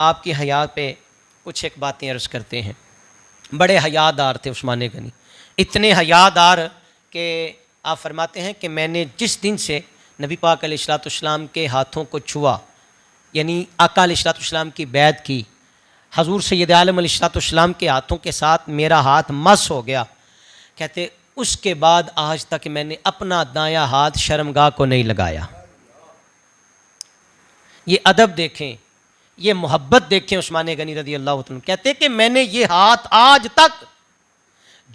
आपकी हया पे कुछ एक बातें अर्ज़ करते हैं। बड़े हयादार थे उस्मान गनी, इतने हयादार कि आप फरमाते हैं कि मैंने जिस दिन से नबी पाक अलैहिस्सलाम के हाथों को छुआ, यानी आका अलैहिस्सलाम की बैत की, हजूर सैयद आलम अलैहिस्सलाम के हाथों के साथ मेरा हाथ मस हो गया, कहते उसके बाद आज तक मैंने अपना दायां हाथ शर्मगाह को नहीं लगाया। ये अदब देखें, ये मोहब्बत देखें उस्मान गनी रज़ी अल्लाह तआला। कहते कि मैंने ये हाथ आज तक,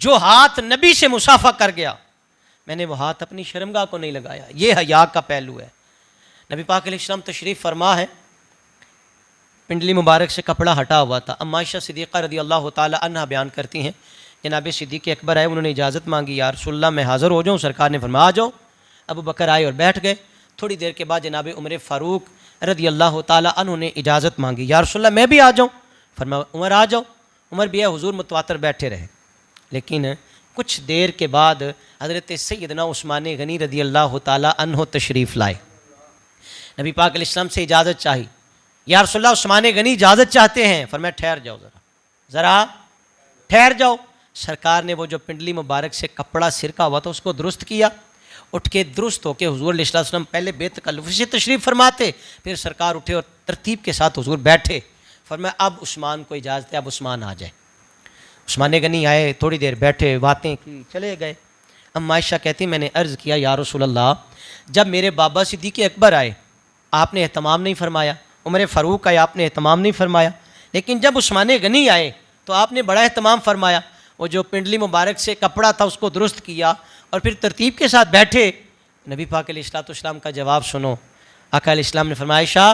जो हाथ नबी से मुसाफा कर गया, मैंने वो हाथ अपनी शर्मगाह को नहीं लगाया। ये हया का पहलू है। नबी पाक अलैहिस्सलाम तशरीफ़ फरमा है, पिंडली मुबारक से कपड़ा हटा हुआ था। अम्मा आयशा सिद्दीक़ा रज़ी अल्लाह तआला अन्हा बयान करती हैं, जनाब सिद्दीक़ अकबर आए, उन्होंने इजाज़त मांगी, या रसूलल्लाह मैं हाज़िर हो जाऊँ। सरकार ने फरमाया आ जाओ। अबू बकर आए और बैठ गए। थोड़ी देर के बाद जनाब उमर फ़ारूक रज़ी अल्लाह तआला अन्हु ने इजाज़त मांगी, या रसूलल्लाह मैं भी आ जाऊँ। फरमाया उमर आ जाओ। उमर भी है, हुजूर मुतवातर बैठे रहे। लेकिन कुछ देर के बाद हज़रत सैयदना उस्मान गनी रज़ी अल्लाह तआला अन्हु तशरीफ़ लाए। नबी पाक अलैहिस्सलाम से इजाज़त चाही, या रसूलल्लाह उस्मान गनी इजाज़त चाहते हैं। फरमाया ठहर जाओ, ज़रा ठहर जाओ। सरकार ने वो जो पिंडली मुबारक से कपड़ा सिरका हुआ था उसको दुरुस्त किया। उठ के दुरुस्त होकर हुजूर अलैहिस्सलाम पहले बेतकल्लुफ़ी से तशरीफ़ फरमाते, फिर सरकार उठे और तरतीब के साथ हुजूर बैठे। फरमाया अब उस्मान को इजाज़त है, अब उस्मान आ जाए। उस्मान गनी आए, थोड़ी देर बैठे, बातें की, चले गए। अम्मा आयशा कहती मैंने अर्ज़ किया, या रसूलल्लाह जब मेरे बाबा सिद्दीक़ अकबर आए आपने एहतमाम नहीं फरमाया, उमर फ़ारूक आए आपने एहतमाम नहीं फरमाया, लेकिन जब उस्मान गनी आए तो आपने बड़ा एहतमाम फरमाया। वो जो पिंडली मुबारक से कपड़ा था उसको दुरुस्त किया और फिर तरतीब के साथ बैठे। नबी पाक अलैहिस्सलाम का जवाब सुनो। आका अलैहिस्सलाम ने फरमाया आयशा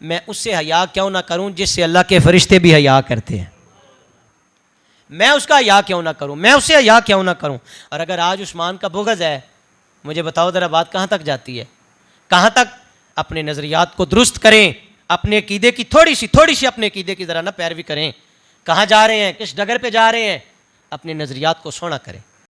मैं उससे हया क्यों ना करूं जिससे अल्लाह के फरिश्ते भी हया करते हैं। मैं उसका हया क्यों ना करूं, मैं उससे हया क्यों ना करूं। और अगर आज उस्मान का बुग़्ज़ है, मुझे बताओ ज़रा बात कहाँ तक जाती है, कहाँ तक। अपने नज़रियात को दुरुस्त करें, अपने अकीदे की थोड़ी सी अपने अकीदे की ज़रा ना पैरवी करें। कहाँ जा रहे हैं, किस डगर पे जा रहे हैं, अपने नज़रियात को सोना करें।